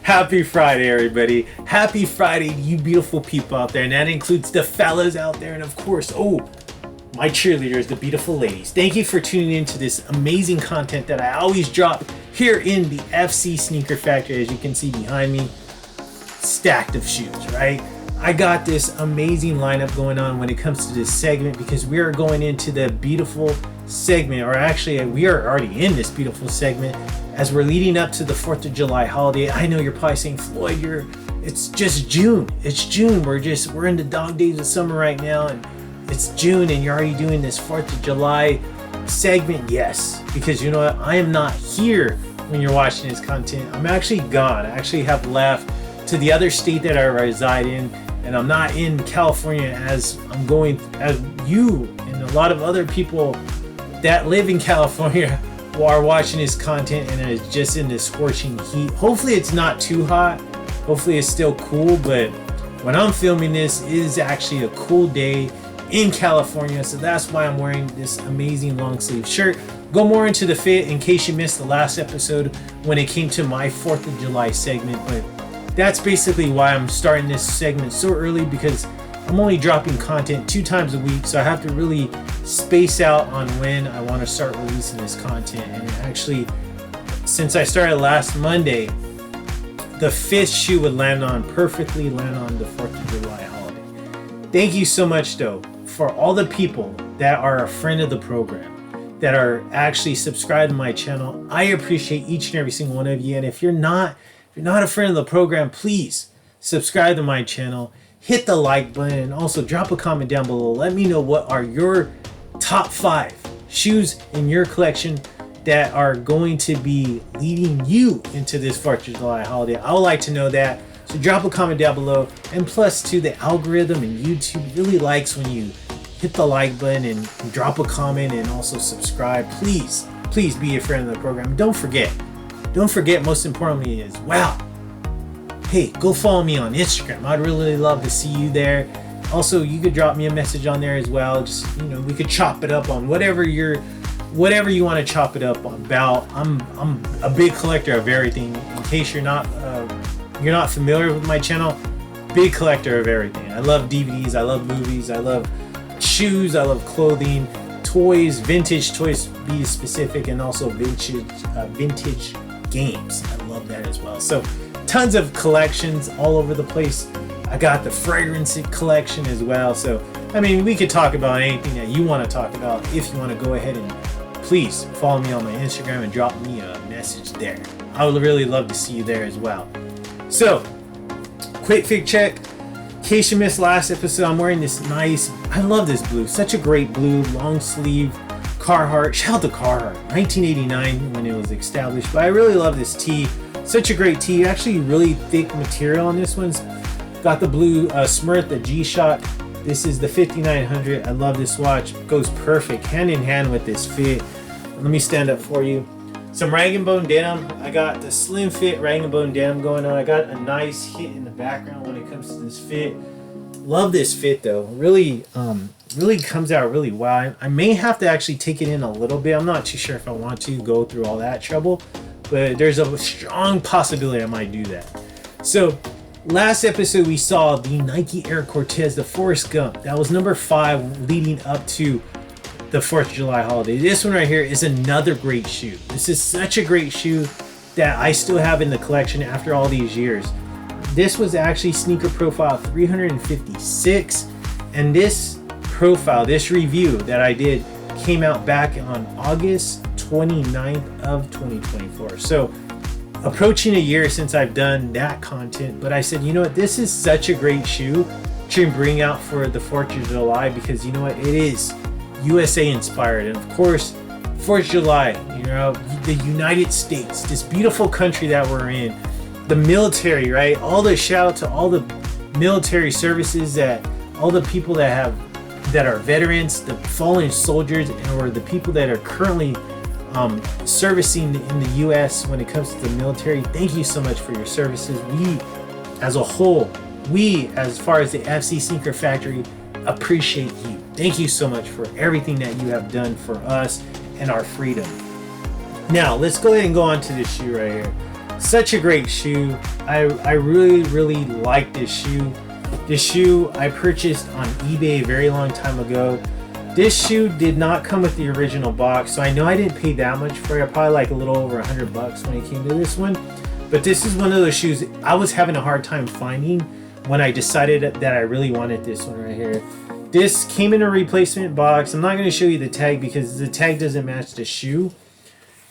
Happy Friday, everybody. Happy Friday to you beautiful people out there. And that includes the fellas out there. And of course, my cheerleaders, the beautiful ladies. Thank you for tuning in to this amazing content that I always drop here in the FC Sneaker Factory. As you can see behind me, stacked of shoes, right? I got this amazing lineup going on when it comes to this segment because we are going into the beautiful segment, or actually we are already in this beautiful segment as we're leading up to the 4th of July holiday. I know you're probably saying, Floyd, it's just June. It's June. We're in the dog days of summer right now, and it's June and you're already doing this 4th of July segment. Yes, because you know what? I am not here when you're watching this content. I'm actually gone. I actually have left to the other state that I reside in, and I'm not in California as you and a lot of other people that live in California who are watching this content and it's just in this scorching heat. Hopefully it's not too hot. Hopefully it's still cool, but when I'm filming this, it is actually a cool day in California, so that's why I'm wearing this amazing long sleeve shirt. Go more into the fit in case you missed the last episode when it came to my 4th of July segment, but that's basically why I'm starting this segment so early, because I'm only dropping content 2 times a week, so I have to really space out on when I want to start releasing this content. And actually, since I started last Monday, the 5th shoe would perfectly land on the 4th of July holiday. Thank you so much though for all the people that are a friend of the program, that are actually subscribed to my channel. I appreciate each and every single one of you. And if you're not a friend of the program, please subscribe to my channel, hit the like button, and also drop a comment down below. Let me know what are your top 5 shoes in your collection that are going to be leading you into this 4th of July holiday. I would like to know that. So drop a comment down below. And plus too, the algorithm and YouTube really likes when you hit the like button and drop a comment and also subscribe. Please be a friend of the program. Don't forget, most importantly is, hey, go follow me on Instagram. I'd really love to see you there. Also, you could drop me a message on there as well. Just, we could chop it up on whatever you want to chop it up about. I'm a big collector of everything. In case you're not familiar with my channel, big collector of everything. I love DVDs, I love movies, I love shoes, I love clothing, toys, vintage toys to be specific, and also vintage games. I love that as well. So tons of collections all over the place. I got the fragrance collection as well. So we could talk about anything that you want to talk about. If you want to go ahead and please follow me on my Instagram and drop me a message there. I would really love to see you there as well. So quick fit check. In case you missed last episode, I'm wearing this I love this blue, such a great blue long sleeve Carhartt. Shout out to Carhartt, 1989 when it was established. But I really love this tee. Such a great tee. Actually, really thick material on this one. Got the blue Smurf, the G-Shock. This is the 5900. I love this watch. It goes perfect hand in hand with this fit. Let me stand up for you. Some rag & bone denim. I got the slim fit rag & bone denim going on. I got a nice hit in the background when it comes to this fit. Love this fit though. Really comes out really well. I may have to actually take it in a little bit. I'm not too sure if I want to go through all that trouble, but there's a strong possibility I might do that. So last episode we saw the Nike Air Cortez, the Forrest Gump. That was number 5 leading up to the 4th of July holiday. This one right here is another great shoe. This is such a great shoe that I still have in the collection after all these years. This was actually Sneaker Profile 356, and this review that I did came out back on August 29th of 2024. So approaching a year since I've done that content, but I said, you know what, this is such a great shoe to bring out for the 4th of July, because you know what, it is USA inspired. And of course, 4th of July, the United States, this beautiful country that we're in, the military, right? All the shout out to all the military services, that all the people that are veterans, the fallen soldiers, or the people that are currently servicing in the U.S. when it comes to the military. Thank you so much for your services. We, as a whole, as far as the FC Sneaker Factory, appreciate you. Thank you so much for everything that you have done for us and our freedom. Now, let's go ahead and go on to this shoe right here. Such a great shoe. I really like this shoe. This shoe I purchased on eBay a very long time ago. This shoe did not come with the original box, so I know I didn't pay that much for it. Probably like a little over $100 when it came to this one. But this is one of those shoes I was having a hard time finding when I decided that I really wanted this one right here. This came in a replacement box. I'm not going to show you the tag because the tag doesn't match the shoe.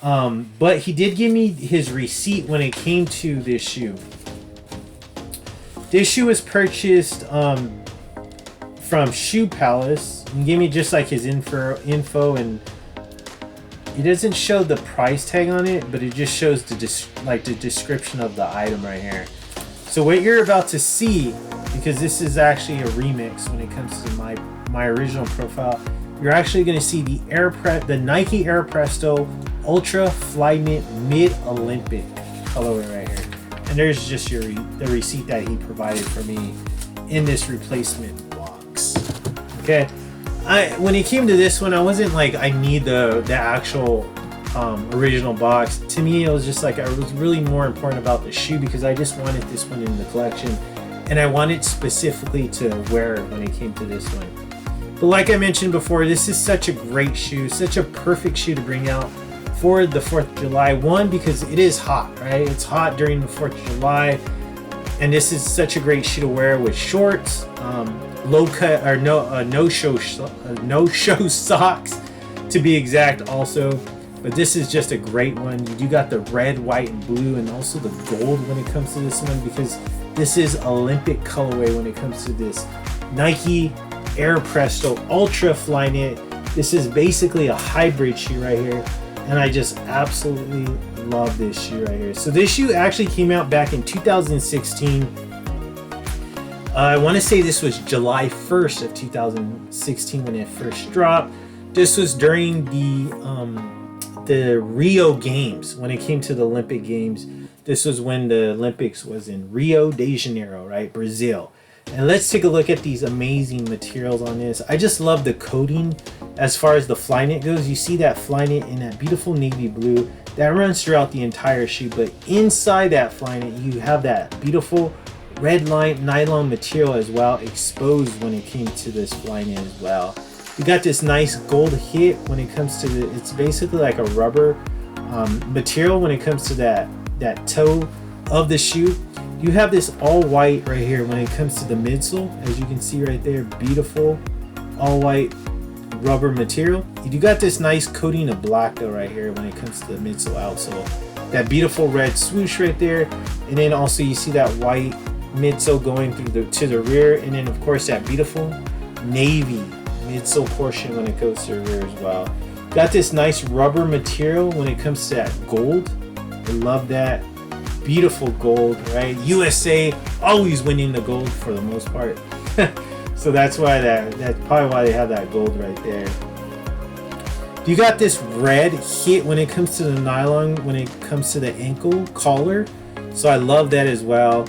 But he did give me his receipt when it came to this shoe. This shoe was purchased from Shoe Palace. He gave me just like his info, and it doesn't show the price tag on it, but it just shows the description of the item right here. So what you're about to see, because this is actually a remix when it comes to my original profile, you're actually going to see the Nike Air Presto Ultra Flyknit Mid Olympic colorway right here. And there's just the receipt that he provided for me in this replacement box. Okay, when it came to this one, I wasn't like I need the actual original box. To me, it was just like I was really more important about the shoe because I just wanted this one in the collection, and I wanted specifically to wear when it came to this one. But like I mentioned before, this is such a great shoe, such a perfect shoe to bring out for the 4th of July. One, because it is hot, right? It's hot during the 4th of July, and this is such a great shoe to wear with shorts, low cut or no show socks to be exact also. But this is just a great one. You do got the red, white, and blue, and also the gold when it comes to this one, because this is Olympic colorway when it comes to this Nike Air Presto Ultra Flyknit. This is basically a hybrid shoe right here, and I just absolutely love this shoe right here. So this shoe actually came out back in 2016. I want to say this was July 1st of 2016 when it first dropped. This was during the Rio Games, when it came to the Olympic Games. This was when the Olympics was in Rio de Janeiro, right? Brazil. And let's take a look at these amazing materials on this. I just love the coating as far as the Flyknit goes. You see that Flyknit in that beautiful navy blue that runs throughout the entire shoe, but inside that Flyknit you have that beautiful red line nylon material as well, exposed when it came to this Flyknit as well. You got this nice gold hit when it comes to it's basically like a rubber material when it comes to that toe of the shoe. You have this all white right here when it comes to the midsole, as you can see right there. Beautiful all white rubber material. You got this nice coating of black though right here when it comes to the midsole outsole. That beautiful red swoosh right there, and then also you see that white midsole going through to the rear, and then of course that beautiful navy midsole portion when it goes to the rear as well. Got this nice rubber material when it comes to that gold. I love that. Beautiful gold, right? USA always winning the gold for the most part. So that's why that's probably why they have that gold right there. You got this red hit when it comes to the nylon, when it comes to the ankle collar. So I love that as well.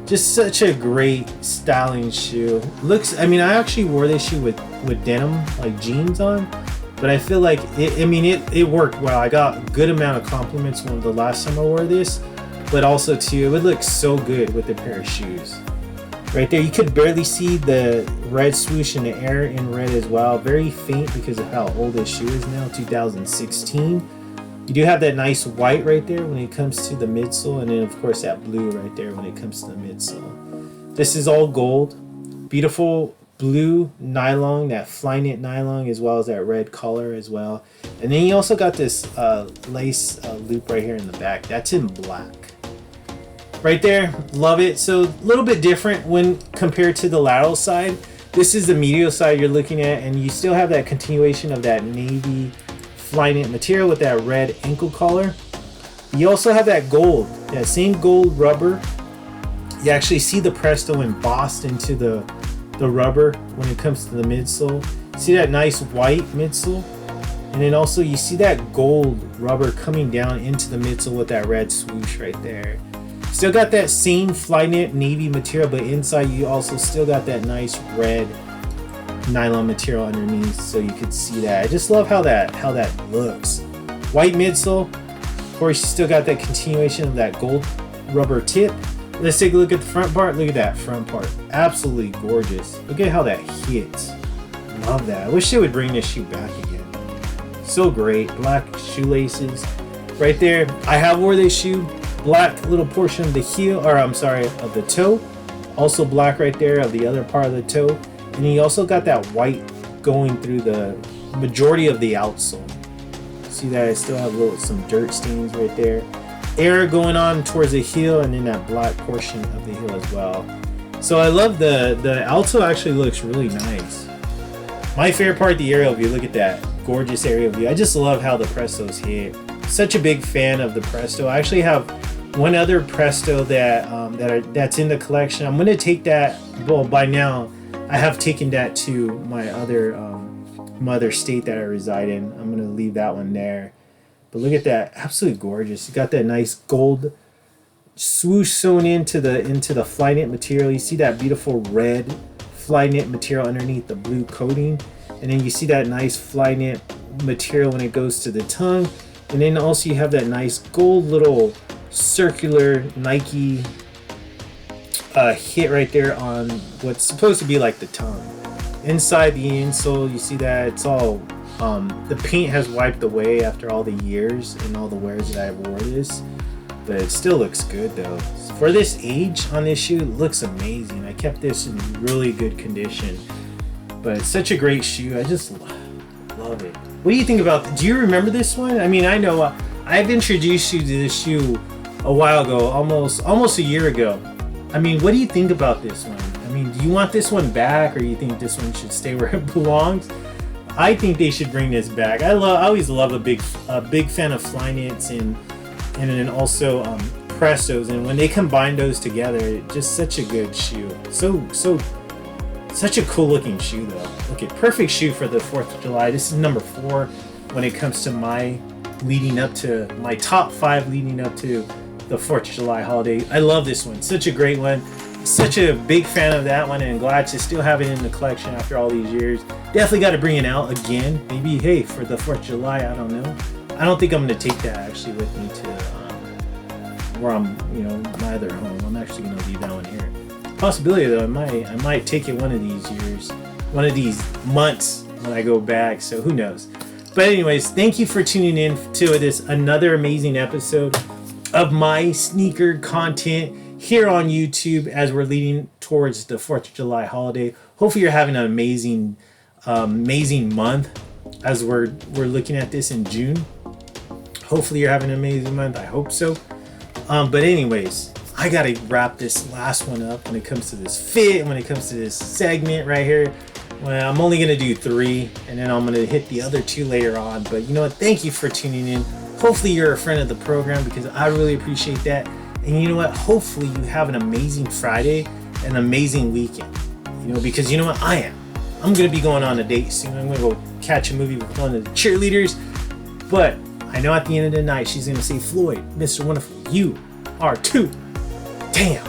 Just such a great styling shoe. Looks, I mean, I actually wore this shoe with denim, like jeans on, but I feel like it worked well. I got a good amount of compliments when the last time I wore this, but also too, it would look so good with a pair of shoes. Right there, you could barely see the red swoosh in the air in red as well. Very faint because of how old this shoe is now, 2016. You do have that nice white right there when it comes to the midsole, and then of course that blue right there when it comes to the midsole. This is all gold. Beautiful blue nylon, that Flyknit nylon, as well as that red color as well. And then you also got this lace loop right here in the back. That's in black. Right there, love it. So a little bit different when compared to the lateral side. This is the medial side you're looking at, and you still have that continuation of that navy Flyknit material with that red ankle collar. You also have that gold, that same gold rubber. You actually see the Presto embossed into the rubber when it comes to the midsole. See that nice white midsole? And then also you see that gold rubber coming down into the midsole with that red swoosh right there. Still got that same Flyknit navy material, but inside you also still got that nice red nylon material underneath, so you could see that. I just love how that looks. White midsole, Of course, you still got that continuation of that gold rubber tip. Let's take a look at the front part. Look at that front part. Absolutely gorgeous. Look at how that hits. Love that. I wish they would bring this shoe back again. So great. Black shoelaces. Right there. I have wore this shoe. Black little portion of the heel, or I'm sorry, of the toe. Also black right there of the other part of the toe. And you also got that white going through the majority of the outsole. See that I still have some dirt stains right there. Air going on towards the heel, and then that black portion of the heel as well. So I love the outsole. Actually looks really nice. My favorite part, the aerial view. Look at that gorgeous aerial view. I just love how the Prestos hit. Such a big fan of the Presto. I actually have one other Presto that's in the collection. I'm gonna take that. Well, by now I have taken that to my other state that I reside in. I'm gonna leave that one there. But look at that, absolutely gorgeous. You got that nice gold swoosh sewn into the Flyknit material. You see that beautiful red Flyknit material underneath the blue coating, and then you see that nice Flyknit material when it goes to the tongue, and then also you have that nice gold little circular Nike hit right there on what's supposed to be like the tongue. Inside the insole, you see that it's all the paint has wiped away after all the years and all the wears that I wore this, but it still looks good though. For this age on this shoe, it looks amazing. I kept this in really good condition, but it's such a great shoe. I just love it. What do you think about? Do you remember this one? I mean, I know I've introduced you to this shoe a while ago, almost a year ago. I mean, what do you think about this one? I mean, do you want this one back, or do you think this one should stay where it belongs? I think they should bring this back. I always love a big fan of Flyknits and then also Prestos, and when they combine those together, just such a good shoe. Such a cool looking shoe though. Okay, perfect shoe for the 4th of July. This is number 4 when it comes to my top 5 leading up to the 4th of July holiday. I love this one. Such a great one. Such a big fan of that one, and glad to still have it in the collection after all these years. Definitely got to bring it out again. Maybe, hey, for the 4th of July, I don't know. I don't think I'm going to take that actually with me to where I'm, my other home. I'm actually going to leave that one here. Possibility though, I might take it one of these years, one of these months when I go back. So who knows? But anyways, thank you for tuning in to this another amazing episode of my sneaker content here on YouTube as we're leading towards the 4th of July holiday. Hopefully you're having an amazing month as we're looking at this in June. Hopefully you're having an amazing month. I hope so. But anyways, I gotta wrap this last one up when it comes to this fit, when it comes to this segment right here. Well, I'm only gonna do 3, and then I'm gonna hit the other 2 later on. But you know what? Thank you for tuning in. Hopefully you're a friend of the program, because I really appreciate that. And you know what? Hopefully you have an amazing Friday, an amazing weekend. Because you know what? I am. I'm going to be going on a date soon. I'm going to go catch a movie with one of the cheerleaders. But I know at the end of the night, she's going to say, Floyd, Mr. Wonderful, you are too damn.